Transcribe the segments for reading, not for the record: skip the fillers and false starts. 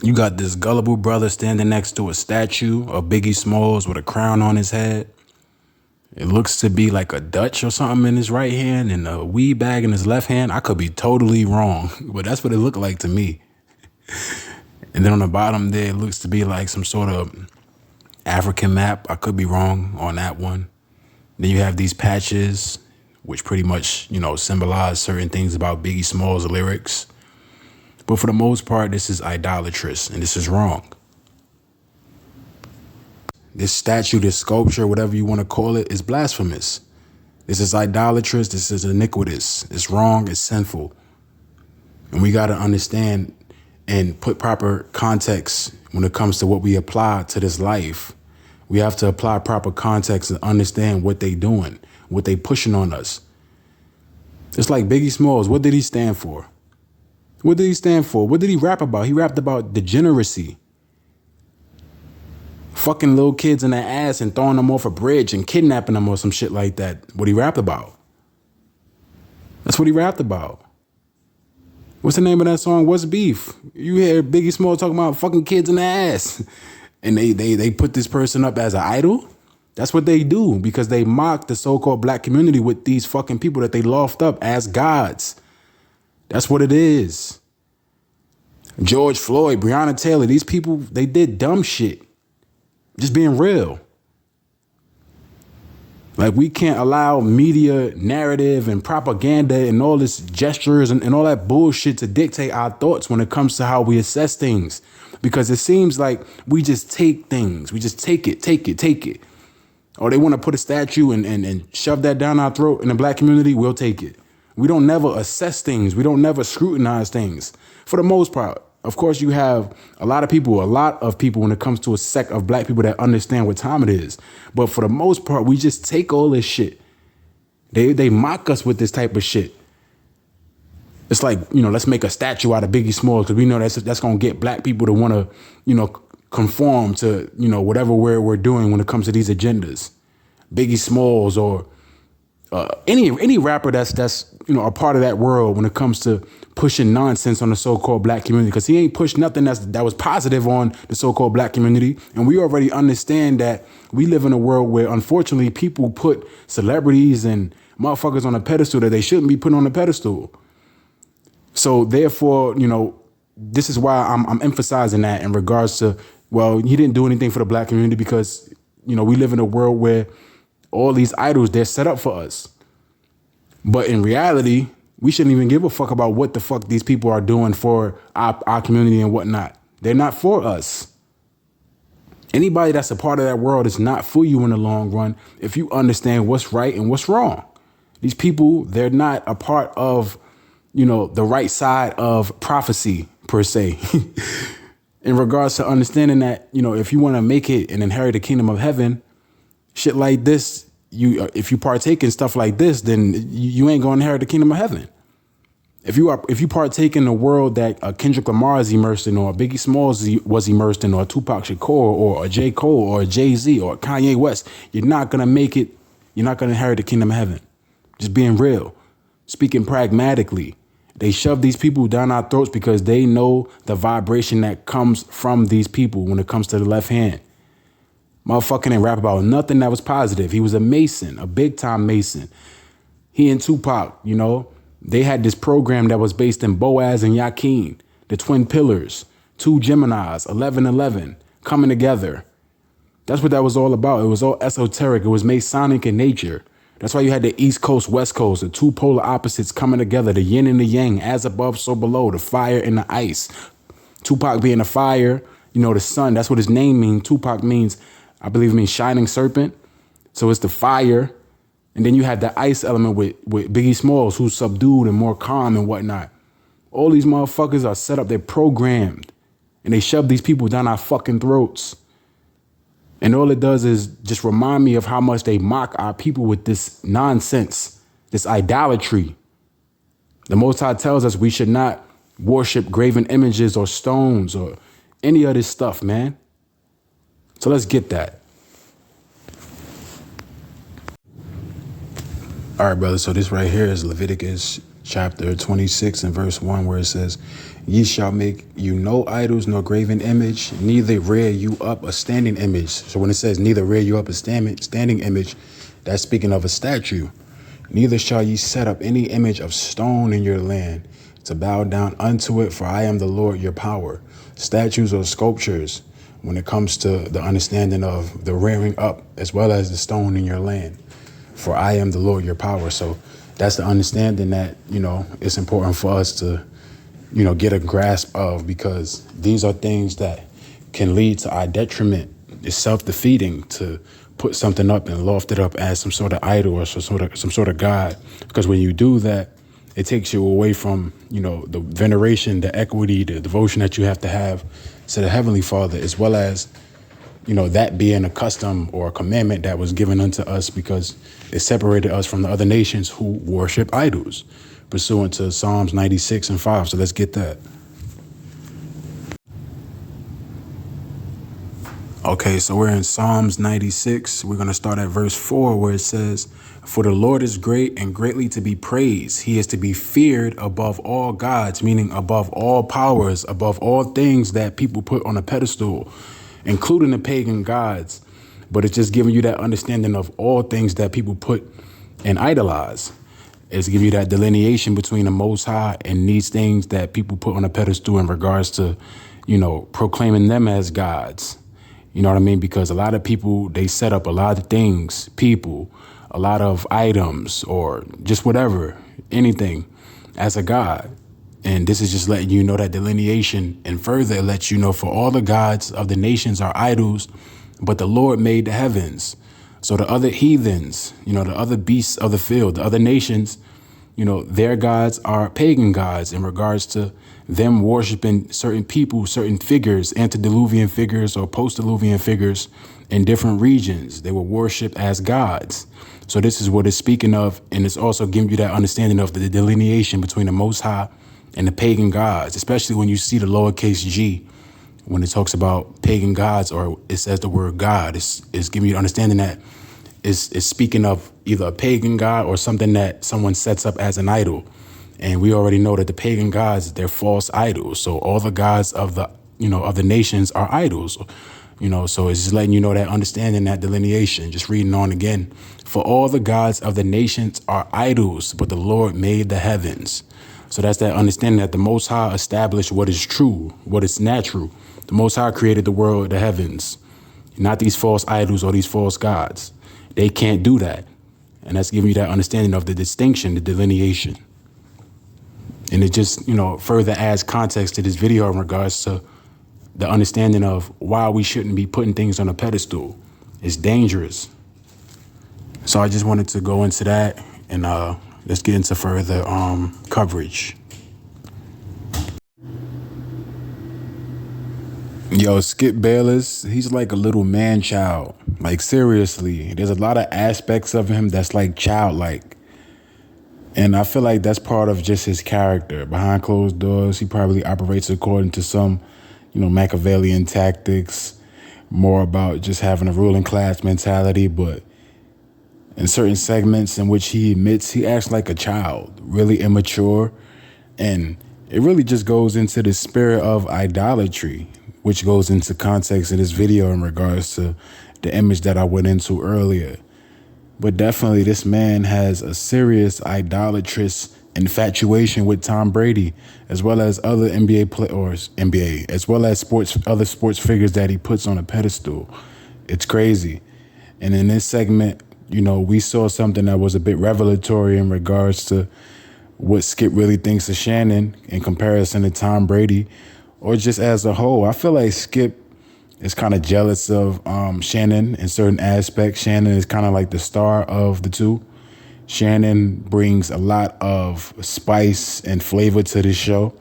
You got this gullible brother standing next to a statue of Biggie Smalls with a crown on his head. It looks to be like a Dutch or something in his right hand and a weed bag in his left hand. I could be totally wrong, but that's what it looked like to me. And then on the bottom there, it looks to be like some sort of African map. I could be wrong on that one. Then you have these patches, which pretty much, symbolize certain things about Biggie Smalls' lyrics. But for the most part, this is idolatrous and this is wrong. This statue, this sculpture, whatever you want to call it, is blasphemous. This is idolatrous. This is iniquitous. It's wrong. It's sinful. And we got to understand and put proper context when it comes to what we apply to this life. We have to apply proper context and understand what they doing, what they pushing on us. It's like Biggie Smalls. What did he stand for? What did he stand for? What did he rap about? He rapped about degeneracy. Fucking little kids in their ass and throwing them off a bridge and kidnapping them or some shit like that. What he rapped about. That's what he rapped about. What's the name of that song? What's Beef? You hear Biggie Smalls talking about fucking kids in the ass. And they put this person up as an idol? That's what they do because they mock the so-called black community with these fucking people that they loft up as gods. That's what it is. George Floyd, Breonna Taylor, these people, they did dumb shit. Just being real. Like, we can't allow media narrative and propaganda and all this gestures and all that bullshit to dictate our thoughts when it comes to how we assess things. Because it seems like we just take things. We just take it. Or they want to put a statue and shove that down our throat in the black community, we'll take it. We don't never assess things. We don't never scrutinize things. For the most part. Of course, you have a lot of people when it comes to a sect of black people that understand what time it is. But for the most part, we just take all this shit. They mock us with this type of shit. It's like, let's make a statue out of Biggie Smalls because we know that's going to get black people to want to, conform to, whatever we're doing when it comes to these agendas. Biggie Smalls or any rapper that's a part of that world when it comes to pushing nonsense on the so-called black community, because he ain't pushed nothing that was positive on the so-called black community. And we already understand that we live in a world where, unfortunately, people put celebrities and motherfuckers on a pedestal that they shouldn't be putting on a pedestal. So therefore, this is why I'm emphasizing that in regards to, well, he didn't do anything for the black community because, we live in a world where all these idols, they're set up for us. But in reality, we shouldn't even give a fuck about what the fuck these people are doing for our community and whatnot. They're not for us. Anybody that's a part of that world is not for you in the long run if you understand what's right and what's wrong. These people, they're not a part of, the right side of prophecy, per se. In regards to understanding that, if you want to make it and inherit the kingdom of heaven, shit like this, if you partake in stuff like this, then you ain't gonna inherit the kingdom of heaven. If you partake in the world that Kendrick Lamar is immersed in, or Biggie Smalls was immersed in, or Tupac Shakur, or a J. Cole, or a Jay-Z, or Kanye West, you're not gonna make it. You're not gonna inherit the kingdom of heaven. Just being real, speaking pragmatically. They shove these people down our throats because they know the vibration that comes from these people when it comes to the left hand. Motherfucking ain't rap about nothing that was positive. He was a Mason, a big time Mason. He and Tupac, they had this program that was based in Boaz and Yakin, the twin pillars, two Geminis, 1111, coming together. That's what that was all about. It was all esoteric. It was Masonic in nature. That's why you had the East Coast, West Coast, the two polar opposites coming together, the yin and the yang, as above, so below, the fire and the ice. Tupac being the fire, the sun, that's what his name means. Tupac means, I believe it means shining serpent. So it's the fire. And then you had the ice element with Biggie Smalls, who's subdued and more calm and whatnot. All these motherfuckers are set up. They're programmed. And they shove these people down our fucking throats. And all it does is just remind me of how much they mock our people with this nonsense, this idolatry. The Most High tells us we should not worship graven images or stones or any of this stuff, man. So let's get that. All right, brother. So this right here is Leviticus chapter 26 and verse 1, where it says, "Ye shall make you no idols nor graven image, neither rear you up a standing image." So when it says neither rear you up a standing image, that's speaking of a statue. "Neither shall ye set up any image of stone in your land, to bow down unto it, for I am the Lord your power." Statues or sculptures, when it comes to the understanding of the rearing up as well as the stone in your land, for I am the Lord your power. So that's the understanding that, it's important for us to, get a grasp of, because these are things that can lead to our detriment. It's self-defeating to put something up and loft it up as some sort of idol or some sort of God. Because when you do that, it takes you away from, the veneration, the equity, the devotion that you have to the Heavenly Father, as well as, that being a custom or a commandment that was given unto us, because it separated us from the other nations who worship idols, pursuant to Psalms 96 and 5. So let's get that. Okay, so we're in Psalms 96. We're going to start at verse 4, where it says, "For the Lord is great and greatly to be praised. He is to be feared above all gods," meaning above all powers, above all things that people put on a pedestal, including the pagan gods. But it's just giving you that understanding of all things that people put and idolize. It's giving you that delineation between the Most High and these things that people put on a pedestal in regards to, proclaiming them as gods. You know what I mean? Because a lot of people, they set up a lot of things, people, a lot of items, or just whatever, anything as a god. And this is just letting you know that delineation, and further it lets you know, for all the gods of the nations are idols, but the Lord made the heavens. So the other heathens, the other beasts of the field, the other nations, their gods are pagan gods in regards to them worshiping certain people, certain figures, antediluvian figures or post-diluvian figures in different regions. They were worshipped as gods. So this is what it's speaking of. And it's also giving you that understanding of the delineation between the Most High and the pagan gods, especially when you see the lowercase g, when it talks about pagan gods, or it says the word God. It's giving you understanding that it's speaking of either a pagan god or something that someone sets up as an idol. And we already know that the pagan gods, they're false idols. So all the gods of the, of the nations are idols, so it's just letting you know that understanding, that delineation. Just reading on again. "For all the gods of the nations are idols, but the Lord made the heavens." So that's that understanding that the Most High established what is true, what is natural. The Most High created the world, the heavens, not these false idols or these false gods. They can't do that. And that's giving you that understanding of the distinction, the delineation. And it just, further adds context to this video in regards to the understanding of why we shouldn't be putting things on a pedestal. It's dangerous. So I just wanted to go into that, and let's get into further coverage. Yo, Skip Bayless, he's like a little man child. Like, seriously, there's a lot of aspects of him that's like childlike. And I feel like that's part of just his character. Behind closed doors, he probably operates according to some, Machiavellian tactics, more about just having a ruling class mentality. But in certain segments in which he admits, he acts like a child, really immature. And it really just goes into the spirit of idolatry, which goes into context in this video in regards to the image that I went into earlier. But definitely this man has a serious idolatrous infatuation with Tom Brady, as well as other NBA, as well as other sports figures that he puts on a pedestal. It's crazy. And in this segment, we saw something that was a bit revelatory in regards to what Skip really thinks of Shannon in comparison to Tom Brady, or just as a whole. I feel like Skip is kind of jealous of Shannon in certain aspects. Shannon is kind of like the star of the two. Shannon brings a lot of spice and flavor to this show,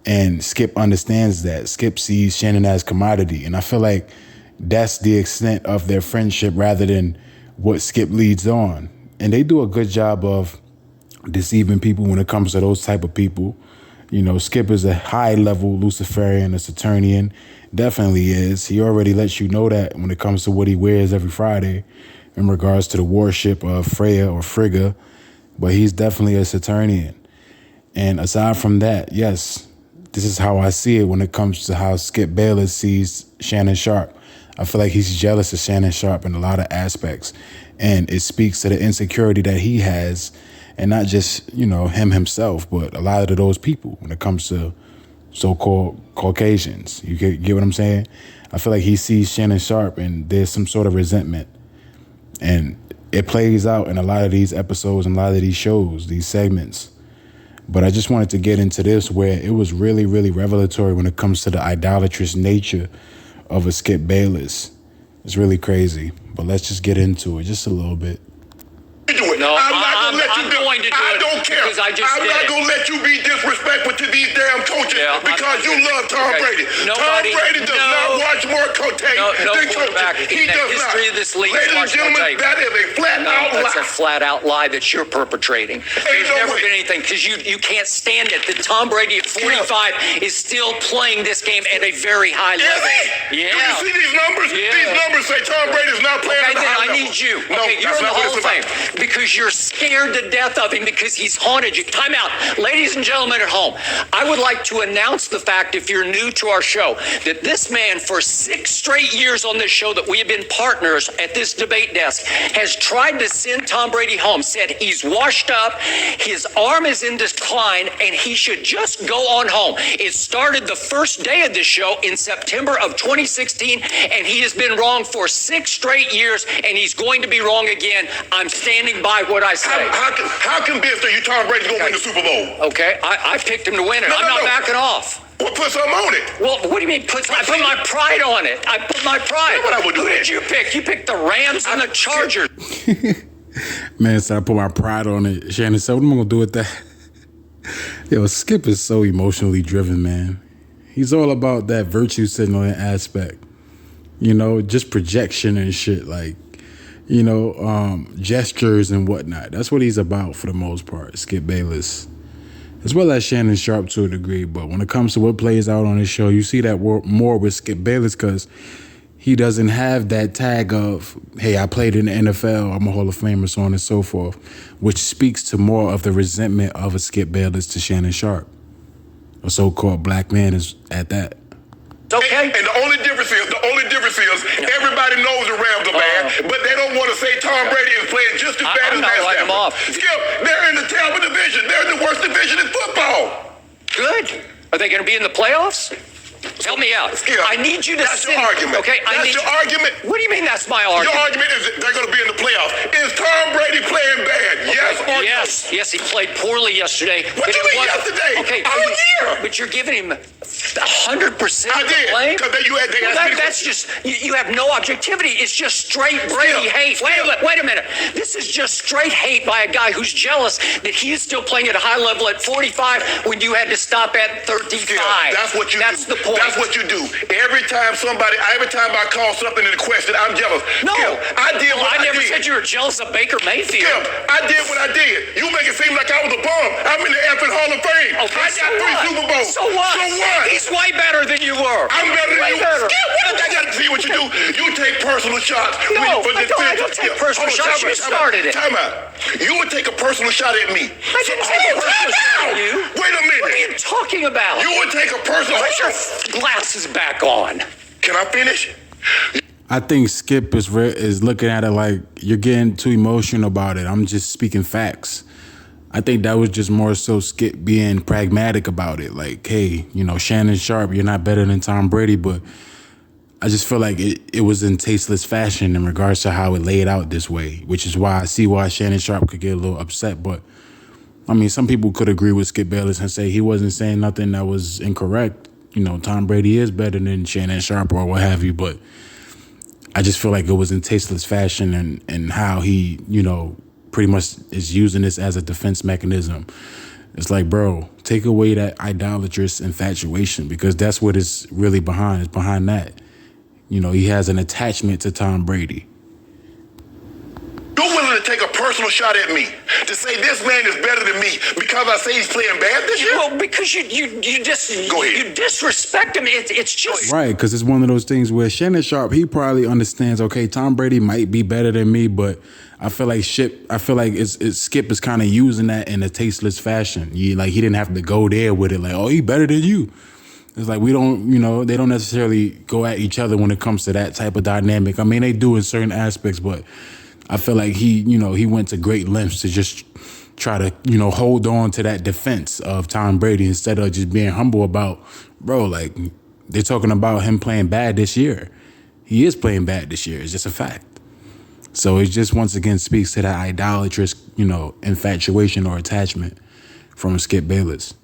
and Skip understands that. Skip sees Shannon as commodity, and I feel like that's the extent of their friendship rather than what Skip leads on. And they do a good job of deceiving people when it comes to those type of people. Skip is a high-level Luciferian, a Saturnian. Definitely is. He already lets you know that when it comes to what he wears every Friday in regards to the worship of Freya or Frigga. But he's definitely a Saturnian. And aside from that, yes, this is how I see it when it comes to how Skip Bayless sees Shannon Sharpe. I feel like he's jealous of Shannon Sharpe in a lot of aspects. And it speaks to the insecurity that he has, and not just, him himself, but a lot of those people when it comes to so-called Caucasians. You get what I'm saying? I feel like he sees Shannon Sharpe and there's some sort of resentment. And it plays out in a lot of these episodes and a lot of these shows, these segments. But I just wanted to get into this where it was really, really revelatory when it comes to the idolatrous nature of a Skip Bayless. It's really crazy. But let's just get into it just a little bit. No, I'm not going to do it. I don't care. I'm not going to let you be disrespectful to these damn coaches because you love Tom Brady. Tom Brady does not watch more tape than coaches. He does not. History of this league. Ladies and gentlemen, that is a flat out lie. That's a flat out lie that you're perpetrating. There's never been anything because you can't stand it that Tom Brady at 45 is still playing this game at a very high level. Yeah. Do you see these numbers? Yeah. These numbers say Tom Brady's not playing at a high level. I need you. Okay, you're in the Hall of Fame because you're scared to death of him because he's haunted you. Time out. Ladies and gentlemen at home, I would like to announce the fact, if you're new to our show, that this man for 6 straight years on this show that we have been partners at this debate desk has tried to send Tom Brady home, said he's washed up, his arm is in decline, and he should just go on home. It started the first day of this show in September of 2016, and he has been wrong for 6 straight years, and he's going to be wrong again. I'm standing by what I say. How convinced are you Tom Brady's going to win the Super Bowl? Okay, I picked him to win it. I'm not backing off. Well, put something on it. Well, what do you mean I put my pride on it? I put my pride. That's what I would do. Who did you pick? You picked the Rams and the Chargers. Man, so I put my pride on it. Shannon said, what am I going to do with that? Yo, Skip is so emotionally driven, man. He's all about that virtue signaling aspect. Just projection and shit, like, gestures and whatnot. That's what he's about for the most part, Skip Bayless. As well as Shannon Sharpe to a degree. But when it comes to what plays out on his show, you see that more with Skip Bayless because he doesn't have that tag of, hey, I played in the NFL, I'm a Hall of Famer, so on and so forth, which speaks to more of the resentment of a Skip Bayless to Shannon Sharpe. A so-called black man is at that. Okay. And the only difference is everybody knows the Rams are bad, but they don't want to say Tom Brady is playing just as bad as Matt Stafford. Skip, they're in the Tampa division. They're in the worst division in football. Good. Are they going to be in the playoffs? Help me out. Skip, I need you to That's your argument. Okay, that's your argument. What do you mean that's my argument? Your argument is that they're going to be in the playoffs. Is Tom Brady playing bad? Yes or no? Yes, he played poorly yesterday. What do you mean yesterday? Okay, all year. But you're giving him 100% I did. blame. That's just you have no objectivity. It's just straight Brady hate. Wait a minute. This is just straight hate by a guy who's jealous that he is still playing at a high level at 45 when you had to stop at 35. That's what you do. That's the point. That's what you do. Every time I call something into question, I'm jealous. No, I did what I did. I never said you were jealous of Baker Mayfield. I did what I did. You make it seem like I was a bum. I'm in the effing Hall of Fame. Okay, I got 3 Super Bowls. So what? He's way better than you were. I'm better than you. I got to see what you do. You take personal shots. No, I don't take personal shots. You started it. Time out. You would take a personal shot at me. I didn't take a personal shot at you. Wait a minute. What are you talking about? You would take a personal shot. Put your glasses back on. Can I finish? I think Skip is looking at it like you're getting too emotional about it. I'm just speaking facts. I think that was just more so Skip being pragmatic about it. Like, hey, Shannon Sharpe, you're not better than Tom Brady, but I just feel like it was in tasteless fashion in regards to how it laid out this way, which is why I see why Shannon Sharpe could get a little upset. But, I mean, some people could agree with Skip Bayless and say he wasn't saying nothing that was incorrect. Tom Brady is better than Shannon Sharpe or what have you, but I just feel like it was in tasteless fashion and how he, pretty much is using this as a defense mechanism. It's like, bro, take away that idolatrous infatuation because that's what it's really behind. It's behind that. He has an attachment to Tom Brady. You're willing to take a personal shot at me to say this man is better than me because I say he's playing bad this year? Well, because you disrespect him. It's just Right, because it's one of those things where Shannon Sharp, he probably understands, okay, Tom Brady might be better than me, but I feel like Skip is kind of using that in a tasteless fashion. He didn't have to go there with it, like, oh, he better than you. It's like we don't, they don't necessarily go at each other when it comes to that type of dynamic. I mean, they do in certain aspects, but I feel like he went to great lengths to just try to, hold on to that defense of Tom Brady instead of just being humble about, bro, like, they're talking about him playing bad this year. He is playing bad this year. It's just a fact. So it just once again speaks to that idolatrous, infatuation or attachment from Skip Bayless,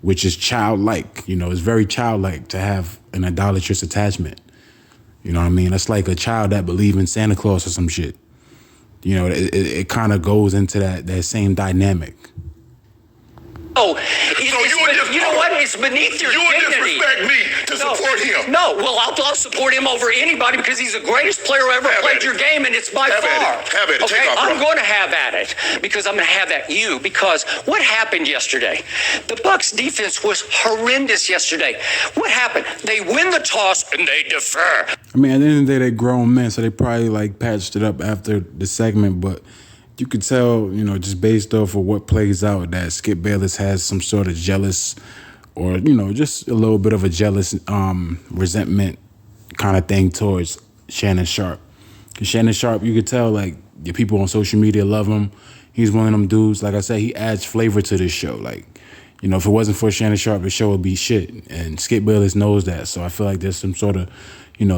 which is childlike. It's very childlike to have an idolatrous attachment. You know what I mean? That's like a child that believes in Santa Claus or some shit. It kind of goes into that same dynamic. Oh, you know what? It's beneath your dignity. You disrespect me to support him. No, well, I'll support him over anybody because he's the greatest player who ever played your game, and it's by far. Have at it. Okay, Take off, I'm going to have at it because I'm going to have at you because what happened yesterday? The Bucs defense was horrendous yesterday. What happened? They win the toss and they defer. I mean, at the end of the day, they're grown men, so they probably patched it up after the segment, but you could tell, just based off of what plays out, that Skip Bayless has some sort of jealous or, just a little bit of a jealous resentment kind of thing towards Shannon Sharp. Because Shannon Sharp, you could tell, the people on social media love him. He's one of them dudes, like I said, he adds flavor to this show. If it wasn't for Shannon Sharp, the show would be shit. And Skip Bayless knows that. So I feel like there's some sort of,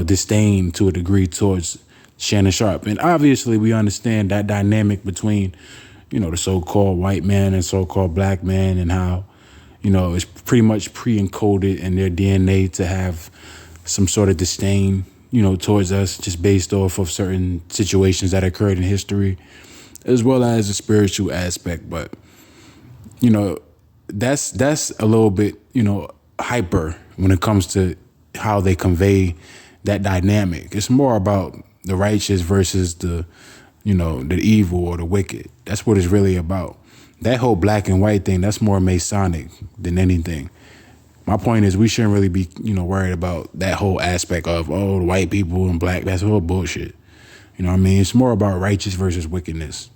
disdain to a degree towards Shannon Sharp. And obviously we understand that dynamic between, the so-called white man and so-called black man and how, it's pretty much pre-encoded in their DNA to have some sort of disdain, towards us just based off of certain situations that occurred in history, as well as the spiritual aspect. But, that's a little bit, hyper when it comes to how they convey that dynamic. It's more about the righteous versus the evil or the wicked. That's what it's really about. That whole black and white thing, that's more Masonic than anything. My point is we shouldn't really be, worried about that whole aspect of, the white people and black, that's all bullshit. It's more about righteous versus wickedness.